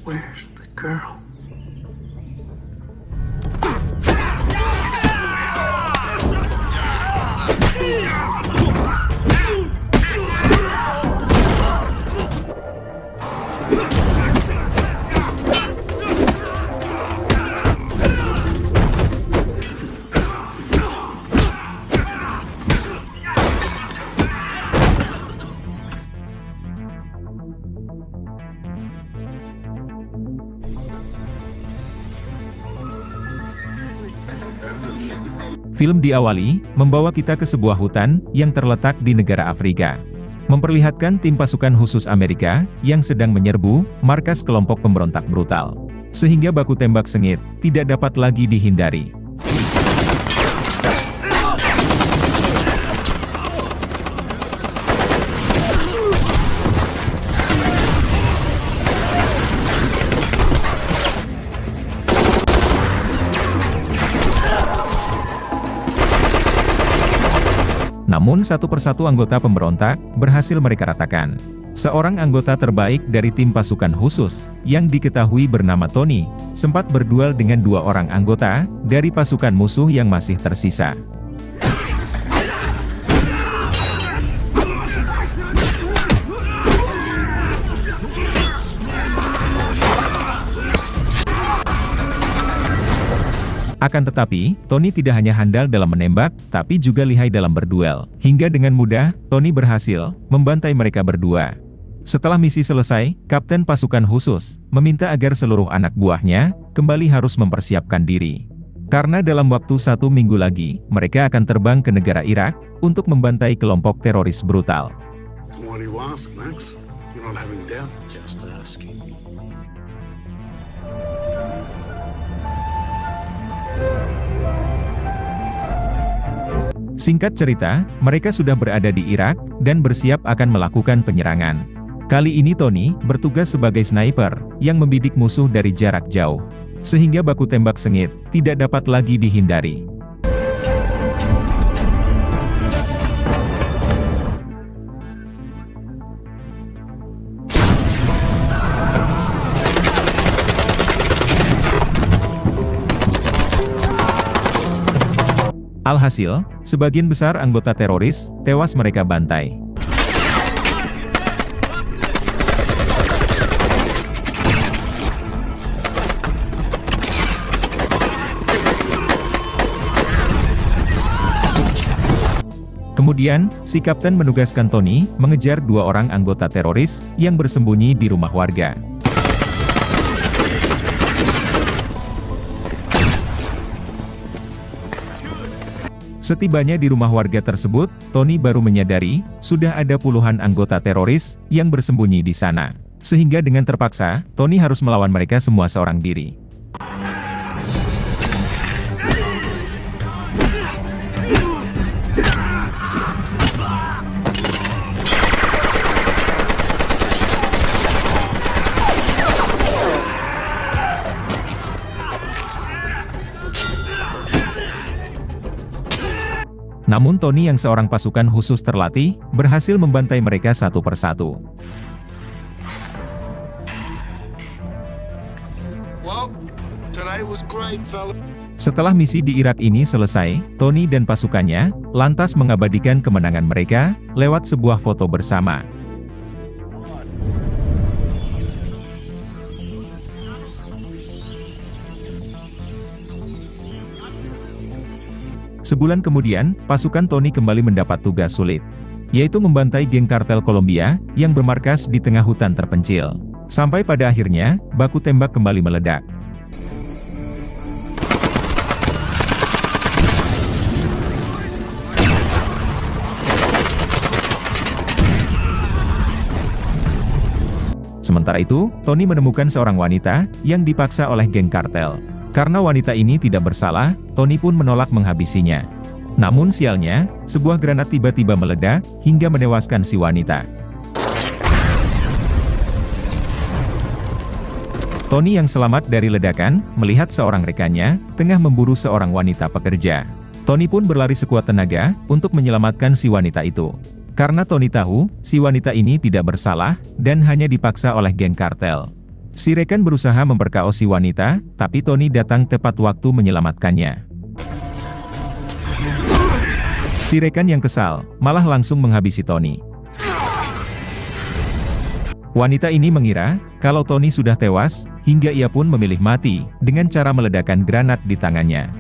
Where's the girl? Film diawali, membawa kita ke sebuah hutan, yang terletak di negara Afrika. Memperlihatkan tim pasukan khusus Amerika, yang sedang menyerbu, markas kelompok pemberontak brutal. Sehingga baku tembak sengit, tidak dapat lagi dihindari. Namun satu persatu anggota pemberontak, berhasil mereka ratakan. Seorang anggota terbaik dari tim pasukan khusus, yang diketahui bernama Tony, sempat berduel dengan dua orang anggota, dari pasukan musuh yang masih tersisa. Akan tetapi, Tony tidak hanya handal dalam menembak, tapi juga lihai dalam berduel. Hingga dengan mudah, Tony berhasil membantai mereka berdua. Setelah misi selesai, Kapten Pasukan Khusus meminta agar seluruh anak buahnya kembali harus mempersiapkan diri. Karena dalam waktu 1 minggu lagi, mereka akan terbang ke negara Irak untuk membantai kelompok teroris brutal. What do you ask, Max? You're not having doubt. Just asking. Singkat cerita, mereka sudah berada di Irak, dan bersiap akan melakukan penyerangan. Kali ini Tony bertugas sebagai sniper, yang membidik musuh dari jarak jauh. Sehingga baku tembak sengit, tidak dapat lagi dihindari. Alhasil, sebagian besar anggota teroris, tewas mereka bantai. Kemudian, si kapten menugaskan Tony, mengejar dua orang anggota teroris, yang bersembunyi di rumah warga. Setibanya di rumah warga tersebut, Tony baru menyadari, sudah ada puluhan anggota teroris, yang bersembunyi di sana. Sehingga dengan terpaksa, Tony harus melawan mereka semua seorang diri. Namun Tony yang seorang pasukan khusus terlatih, berhasil membantai mereka satu persatu. Setelah misi di Irak ini selesai, Tony dan pasukannya, lantas mengabadikan kemenangan mereka, lewat sebuah foto bersama. Sebulan kemudian, pasukan Tony kembali mendapat tugas sulit, yaitu membantai geng kartel Kolombia, yang bermarkas di tengah hutan terpencil. Sampai pada akhirnya, baku tembak kembali meledak. Sementara itu, Tony menemukan seorang wanita, yang dipaksa oleh geng kartel. Karena wanita ini tidak bersalah, Tony pun menolak menghabisinya. Namun sialnya, sebuah granat tiba-tiba meledak, hingga menewaskan si wanita. Tony yang selamat dari ledakan, melihat seorang rekannya, tengah memburu seorang wanita pekerja. Tony pun berlari sekuat tenaga, untuk menyelamatkan si wanita itu. Karena Tony tahu, si wanita ini tidak bersalah, dan hanya dipaksa oleh geng kartel. Si Rekan berusaha memperkaos si wanita, tapi Tony datang tepat waktu menyelamatkannya. Si Rekan yang kesal, malah langsung menghabisi Tony. Wanita ini mengira, kalau Tony sudah tewas, hingga ia pun memilih mati, dengan cara meledakkan granat di tangannya.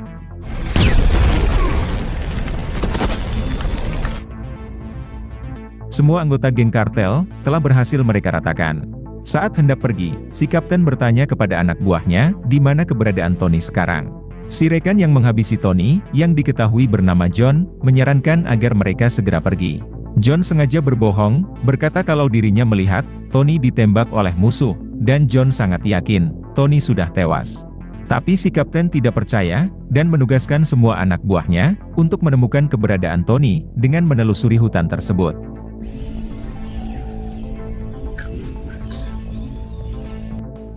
Semua anggota geng kartel, telah berhasil mereka ratakan. Saat hendak pergi, si kapten bertanya kepada anak buahnya, di mana keberadaan Tony sekarang. Si Rekan yang menghabisi Tony, yang diketahui bernama John, menyarankan agar mereka segera pergi. John sengaja berbohong, berkata kalau dirinya melihat, Tony ditembak oleh musuh, dan John sangat yakin, Tony sudah tewas. Tapi si kapten tidak percaya, dan menugaskan semua anak buahnya, untuk menemukan keberadaan Tony, dengan menelusuri hutan tersebut.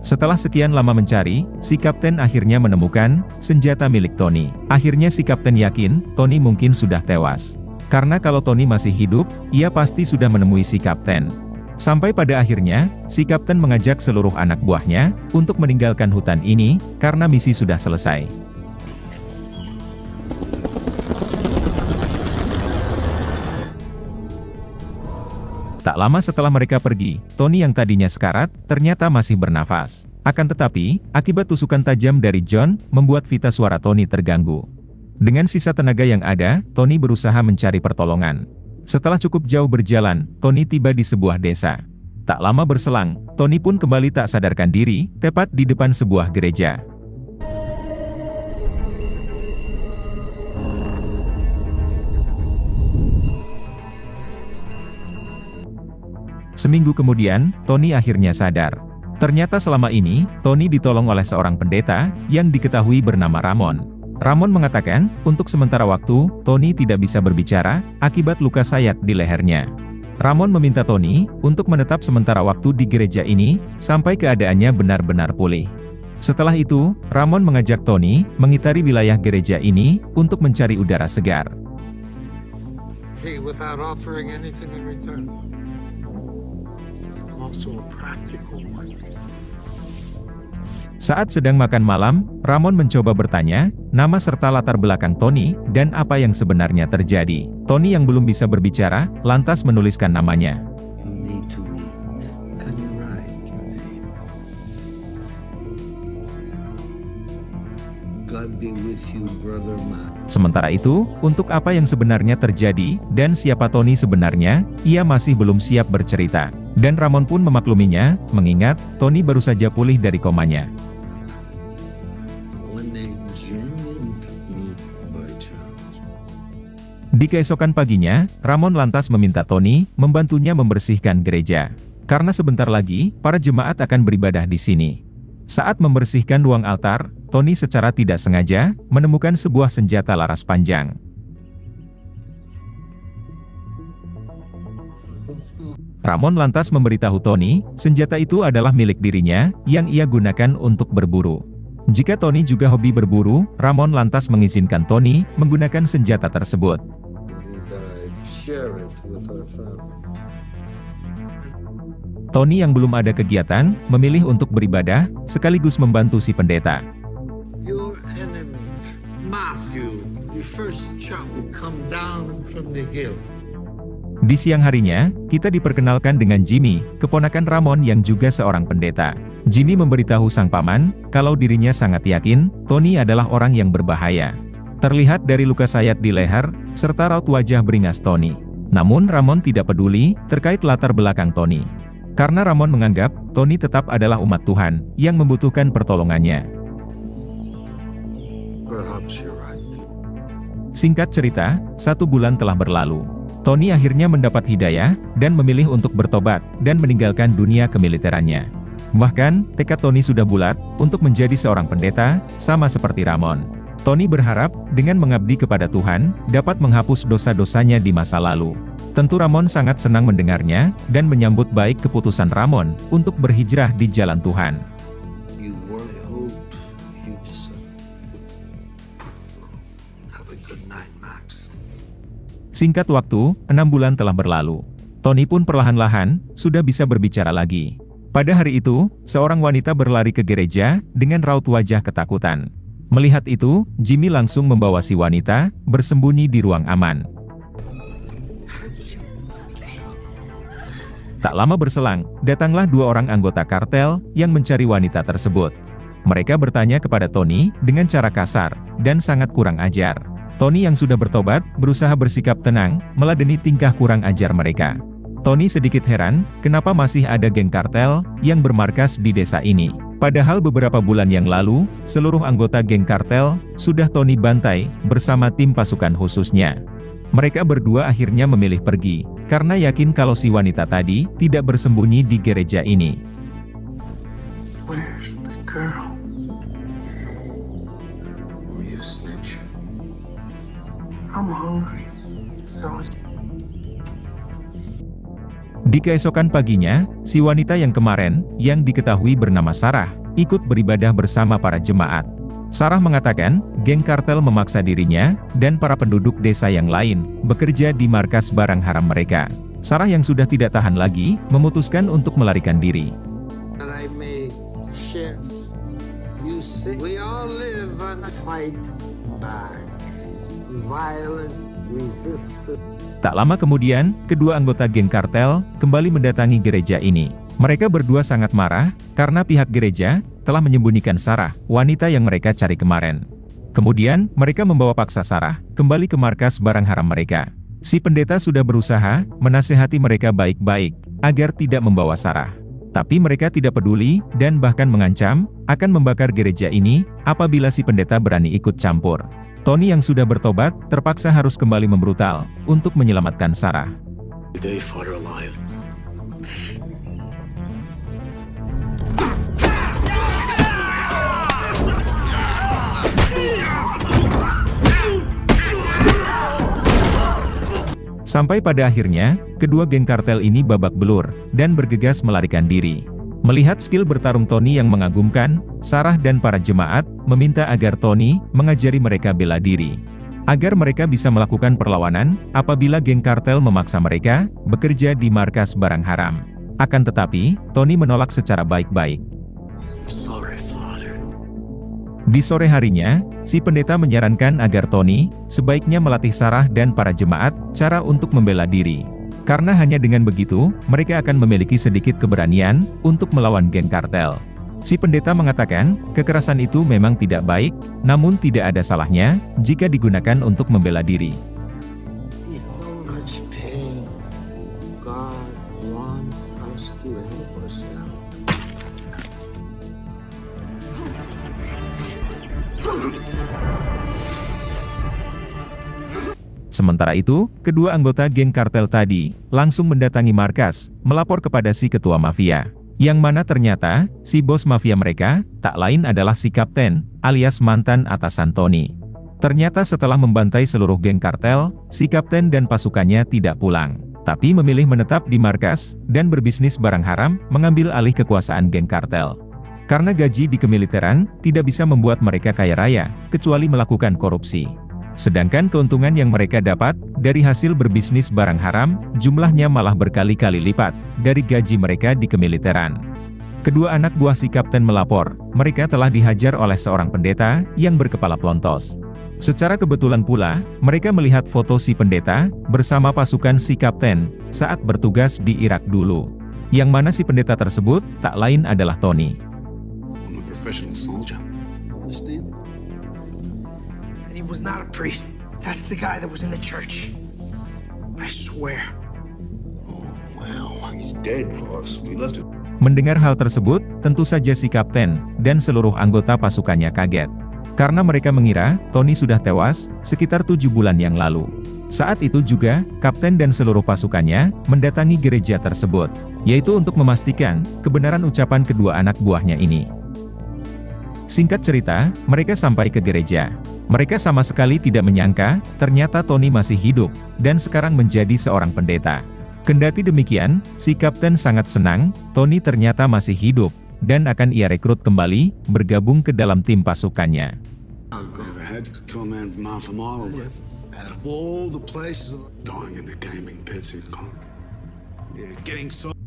Setelah sekian lama mencari, si kapten akhirnya menemukan senjata milik Tony. Akhirnya si kapten yakin, Tony mungkin sudah tewas. Karena kalau Tony masih hidup, ia pasti sudah menemui si kapten. Sampai pada akhirnya, si kapten mengajak seluruh anak buahnya, untuk meninggalkan hutan ini, karena misi sudah selesai. Tak lama setelah mereka pergi, Tony yang tadinya sekarat, ternyata masih bernafas. Akan tetapi, akibat tusukan tajam dari John, membuat vita suara Tony terganggu. Dengan sisa tenaga yang ada, Tony berusaha mencari pertolongan. Setelah cukup jauh berjalan, Tony tiba di sebuah desa. Tak lama berselang, Tony pun kembali tak sadarkan diri, tepat di depan sebuah gereja. Seminggu kemudian, Tony akhirnya sadar. Ternyata selama ini, Tony ditolong oleh seorang pendeta, yang diketahui bernama Ramon. Ramon mengatakan, untuk sementara waktu, Tony tidak bisa berbicara, akibat luka sayat di lehernya. Ramon meminta Tony, untuk menetap sementara waktu di gereja ini, sampai keadaannya benar-benar pulih. Setelah itu, Ramon mengajak Tony, mengitari wilayah gereja ini, untuk mencari udara segar. Without offering anything in return. Also a practical one. Saat sedang makan malam, Ramon mencoba bertanya, nama serta latar belakang Tony, dan apa yang sebenarnya terjadi. Tony yang belum bisa berbicara, lantas menuliskan namanya. You need to eat. Can you write your name? God be with you, brother man. Sementara itu, untuk apa yang sebenarnya terjadi, dan siapa Tony sebenarnya, ia masih belum siap bercerita. Dan Ramon pun memakluminya, mengingat, Tony baru saja pulih dari komanya. Di keesokan paginya, Ramon lantas meminta Tony, membantunya membersihkan gereja. Karena sebentar lagi, para jemaat akan beribadah di sini. Saat membersihkan ruang altar, Tony secara tidak sengaja, menemukan sebuah senjata laras panjang. Ramon lantas memberitahu Tony, senjata itu adalah milik dirinya, yang ia gunakan untuk berburu. Jika Tony juga hobi berburu, Ramon lantas mengizinkan Tony, menggunakan senjata tersebut. Tony yang belum ada kegiatan, memilih untuk beribadah, sekaligus membantu si pendeta. Your enemy, Matthew, the first shot will come down from the hill. Di siang harinya, kita diperkenalkan dengan Jimmy, keponakan Ramon yang juga seorang pendeta. Jimmy memberitahu sang paman, kalau dirinya sangat yakin, Tony adalah orang yang berbahaya. Terlihat dari luka sayat di leher, serta raut wajah beringas Tony. Namun Ramon tidak peduli, terkait latar belakang Tony. Karena Ramon menganggap, Tony tetap adalah umat Tuhan, yang membutuhkan pertolongannya. Perhaps you're right. Singkat cerita, 1 bulan telah berlalu. Tony akhirnya mendapat hidayah, dan memilih untuk bertobat, dan meninggalkan dunia kemiliterannya. Bahkan, tekad Tony sudah bulat, untuk menjadi seorang pendeta, sama seperti Ramon. Tony berharap, dengan mengabdi kepada Tuhan, dapat menghapus dosa-dosanya di masa lalu. Tentu Ramon sangat senang mendengarnya, dan menyambut baik keputusan Ramon, untuk berhijrah di jalan Tuhan. Singkat waktu, 6 bulan telah berlalu. Tony pun perlahan-lahan, sudah bisa berbicara lagi. Pada hari itu, seorang wanita berlari ke gereja dengan raut wajah ketakutan. Melihat itu, Jimmy langsung membawa si wanita bersembunyi di ruang aman. Tak lama berselang, datanglah 2 orang anggota kartel yang mencari wanita tersebut. Mereka bertanya kepada Tony dengan cara kasar dan sangat kurang ajar. Tony yang sudah bertobat berusaha bersikap tenang, meladeni tingkah kurang ajar mereka. Tony sedikit heran, kenapa masih ada geng kartel yang bermarkas di desa ini. Padahal beberapa bulan yang lalu, seluruh anggota geng kartel sudah Tony bantai bersama tim pasukan khususnya. Mereka berdua akhirnya memilih pergi, karena yakin kalau si wanita tadi tidak bersembunyi di gereja ini. Where's the girl? You snitch. I'm hungry. So Di keesokan paginya, si wanita yang kemarin, yang diketahui bernama Sarah, ikut beribadah bersama para jemaat. Sarah mengatakan, geng kartel memaksa dirinya, dan para penduduk desa yang lain, bekerja di markas barang haram mereka. Sarah yang sudah tidak tahan lagi, memutuskan untuk melarikan diri. Tak lama kemudian, kedua anggota geng kartel kembali mendatangi gereja ini. Mereka berdua sangat marah, karena pihak gereja telah menyembunyikan Sarah, wanita yang mereka cari kemarin. Kemudian, mereka membawa paksa Sarah kembali ke markas barang haram mereka. Si pendeta sudah berusaha menasihati mereka baik-baik, agar tidak membawa Sarah. Tapi mereka tidak peduli, dan bahkan mengancam akan membakar gereja ini, apabila si pendeta berani ikut campur. Tony yang sudah bertobat, terpaksa harus kembali membrutal, untuk menyelamatkan Sarah. Sampai pada akhirnya, kedua geng kartel ini babak belur, dan bergegas melarikan diri. Melihat skill bertarung Tony yang mengagumkan, Sarah dan para jemaat meminta agar Tony mengajari mereka bela diri. Agar mereka bisa melakukan perlawanan, apabila geng kartel memaksa mereka bekerja di markas barang haram. Akan tetapi, Tony menolak secara baik-baik. Di sore harinya, si pendeta menyarankan agar Tony sebaiknya melatih Sarah dan para jemaat cara untuk membela diri. Karena hanya dengan begitu, mereka akan memiliki sedikit keberanian untuk melawan geng kartel. Si pendeta mengatakan, kekerasan itu memang tidak baik, namun tidak ada salahnya jika digunakan untuk membela diri. Sementara itu, kedua anggota geng kartel tadi langsung mendatangi markas, melapor kepada si ketua mafia. Yang mana ternyata, si bos mafia mereka, tak lain adalah si kapten, alias mantan atasan Tony. Ternyata setelah membantai seluruh geng kartel, si kapten dan pasukannya tidak pulang, tapi memilih menetap di markas, dan berbisnis barang haram, mengambil alih kekuasaan geng kartel. Karena gaji di kemiliteran, tidak bisa membuat mereka kaya raya, kecuali melakukan korupsi. Sedangkan keuntungan yang mereka dapat dari hasil berbisnis barang haram, jumlahnya malah berkali-kali lipat dari gaji mereka di kemiliteran. Kedua anak buah si kapten melapor, mereka telah dihajar oleh seorang pendeta yang berkepala plontos. Secara kebetulan pula, mereka melihat foto si pendeta bersama pasukan si kapten saat bertugas di Irak dulu. Yang mana si pendeta tersebut tak lain adalah Tony. He was not a priest. That's the guy that was in the church. I swear. Oh, well, he's dead, boss. We left him. Mendengar hal tersebut, tentu saja si kapten dan seluruh anggota pasukannya kaget. Karena mereka mengira Tony sudah tewas sekitar 7 bulan yang lalu. Saat itu juga, kapten dan seluruh pasukannya mendatangi gereja tersebut, yaitu untuk memastikan kebenaran ucapan kedua anak buahnya ini. Singkat cerita, mereka sampai ke gereja. Mereka sama sekali tidak menyangka, ternyata Tony masih hidup, dan sekarang menjadi seorang pendeta. Kendati demikian, si kapten sangat senang, Tony ternyata masih hidup, dan akan ia rekrut kembali, bergabung ke dalam tim pasukannya.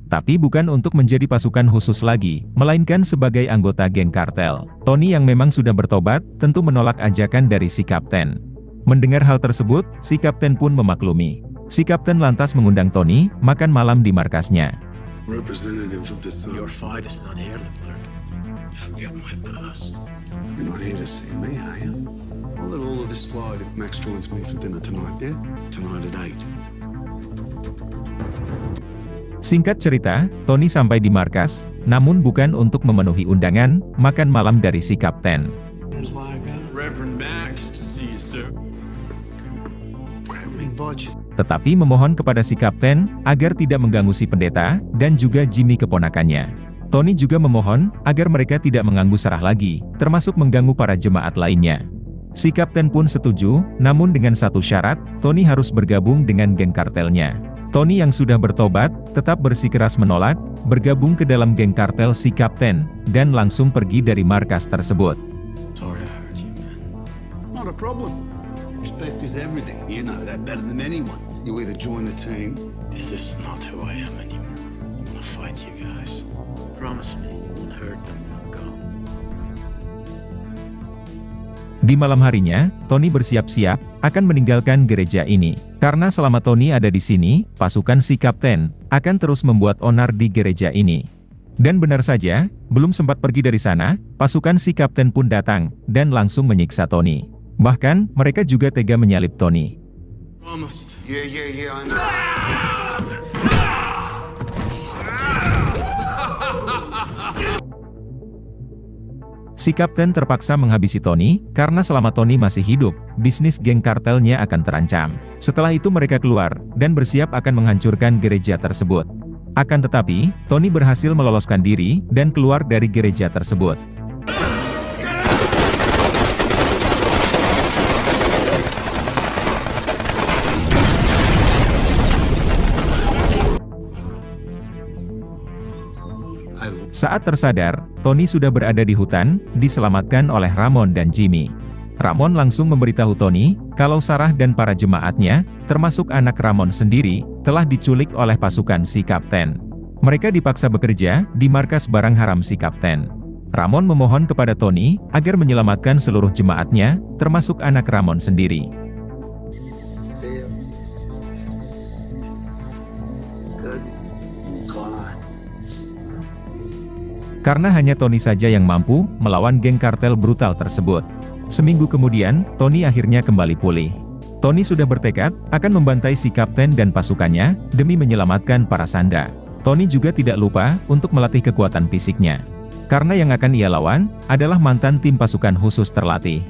Tapi bukan untuk menjadi pasukan khusus lagi, melainkan sebagai anggota geng kartel. Tony yang memang sudah bertobat, tentu menolak ajakan dari si kapten. Mendengar hal tersebut, si kapten pun memaklumi. Si kapten lantas mengundang Tony makan malam di markasnya. Representative of the sun. Your fight is not here, Leclerc. Forget my past. You're not here to see me, are you? I'll let all of this slide if Max joins me for dinner tonight, yeah? Tonight at 8. Singkat cerita, Tony sampai di markas, namun bukan untuk memenuhi undangan makan malam dari si kapten. Reverend Max to see you, sir. We invite you. Tetapi memohon kepada si kapten agar tidak mengganggu si pendeta dan juga Jimmy keponakannya. Tony juga memohon agar mereka tidak mengganggu Sarah lagi, termasuk mengganggu para jemaat lainnya. Si kapten pun setuju, namun dengan satu syarat, Tony harus bergabung dengan geng kartelnya. Tony yang sudah bertobat, tetap bersikeras menolak, bergabung ke dalam geng kartel si kapten, dan langsung pergi dari markas tersebut. Sorry I hurt you, man. Not a problem. Respect is everything. You know that better than anyone. You either join the team. This is not who I am anymore. I'm gonna fight you guys. Promise me you won't hurt them when I'm gone. Di malam harinya, Tony bersiap-siap akan meninggalkan gereja ini. Karena selama Tony ada di sini, pasukan si kapten akan terus membuat onar di gereja ini. Dan benar saja, belum sempat pergi dari sana, pasukan si kapten pun datang dan langsung menyiksa Tony. Bahkan, mereka juga tega menyalip Tony. Promised. Yeah, I know. Si kapten terpaksa menghabisi Tony, karena selama Tony masih hidup, bisnis geng kartelnya akan terancam. Setelah itu mereka keluar, dan bersiap akan menghancurkan gereja tersebut. Akan tetapi, Tony berhasil meloloskan diri, dan keluar dari gereja tersebut. Saat tersadar, Tony sudah berada di hutan, diselamatkan oleh Ramon dan Jimmy. Ramon langsung memberitahu Tony, kalau Sarah dan para jemaatnya, termasuk anak Ramon sendiri, telah diculik oleh pasukan si kapten. Mereka dipaksa bekerja di markas barang haram si kapten. Ramon memohon kepada Tony, agar menyelamatkan seluruh jemaatnya, termasuk anak Ramon sendiri. Karena hanya Tony saja yang mampu melawan geng kartel brutal tersebut. Seminggu kemudian, Tony akhirnya kembali pulih. Tony sudah bertekad akan membantai si kapten dan pasukannya demi menyelamatkan para sanda. Tony juga tidak lupa untuk melatih kekuatan fisiknya. Karena yang akan ia lawan adalah mantan tim pasukan khusus terlatih.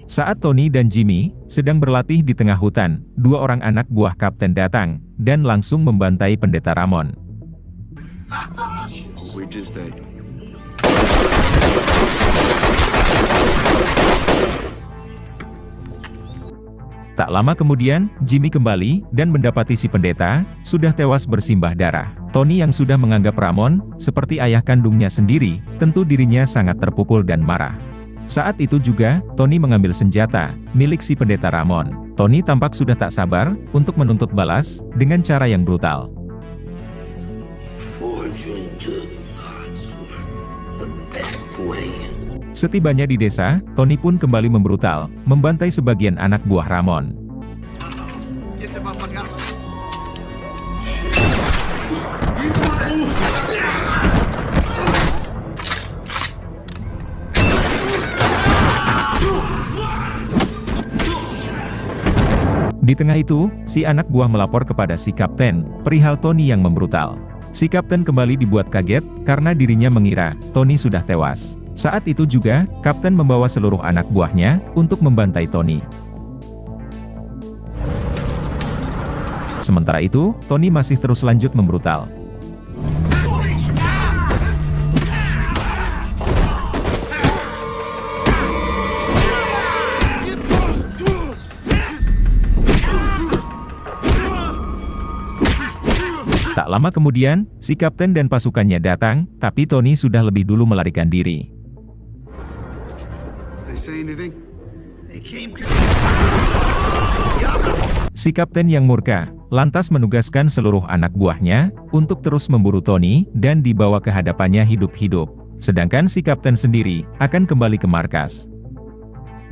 Saat Tony dan Jimmy sedang berlatih di tengah hutan, dua orang anak buah kapten datang, dan langsung membantai pendeta Ramon. Tak lama kemudian, Jimmy kembali, dan mendapati si pendeta sudah tewas bersimbah darah. Tony yang sudah menganggap Ramon seperti ayah kandungnya sendiri, tentu dirinya sangat terpukul dan marah. Saat itu juga, Tony mengambil senjata milik si pendeta Ramon. Tony tampak sudah tak sabar untuk menuntut balas dengan cara yang brutal. Setibanya di desa, Tony pun kembali membrutal, membantai sebagian anak buah Ramon. Di tengah itu, si anak buah melapor kepada si kapten perihal Tony yang membrutal. Si kapten kembali dibuat kaget karena dirinya mengira Tony sudah tewas. Saat itu juga, kapten membawa seluruh anak buahnya untuk membantai Tony. Sementara itu, Tony masih terus lanjut membrutal. Tak lama kemudian, si kapten dan pasukannya datang, tapi Tony sudah lebih dulu melarikan diri. They say anything? They came Si kapten yang murka, lantas menugaskan seluruh anak buahnya untuk terus memburu Tony dan dibawa ke hadapannya hidup-hidup. Sedangkan si kapten sendiri akan kembali ke markas.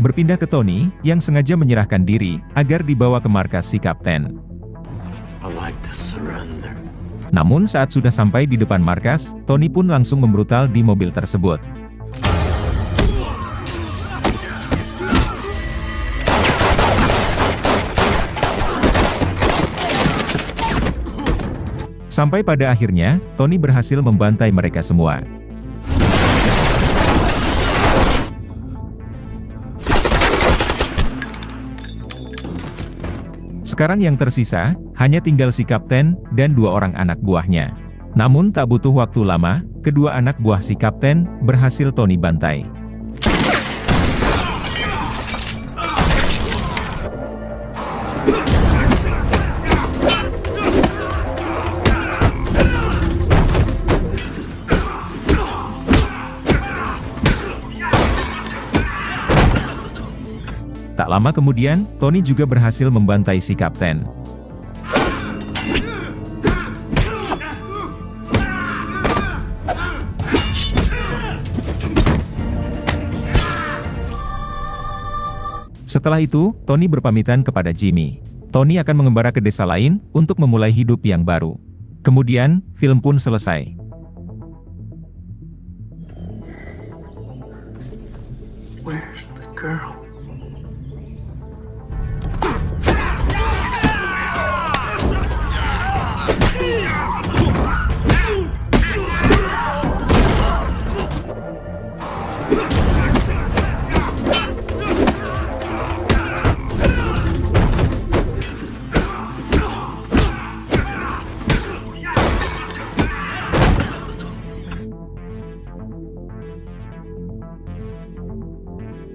Berpindah ke Tony yang sengaja menyerahkan diri agar dibawa ke markas si kapten. I like to surrender. Namun saat sudah sampai di depan markas, Tony pun langsung membrutal di mobil tersebut. Sampai pada akhirnya, Tony berhasil membantai mereka semua. Sekarang yang tersisa, hanya tinggal si kapten dan 2 orang anak buahnya. Namun tak butuh waktu lama, kedua anak buah si kapten berhasil Tony bantai. Tak lama kemudian, Tony juga berhasil membantai si kapten. Setelah itu, Tony berpamitan kepada Jimmy. Tony akan mengembara ke desa lain untuk memulai hidup yang baru. Kemudian, film pun selesai.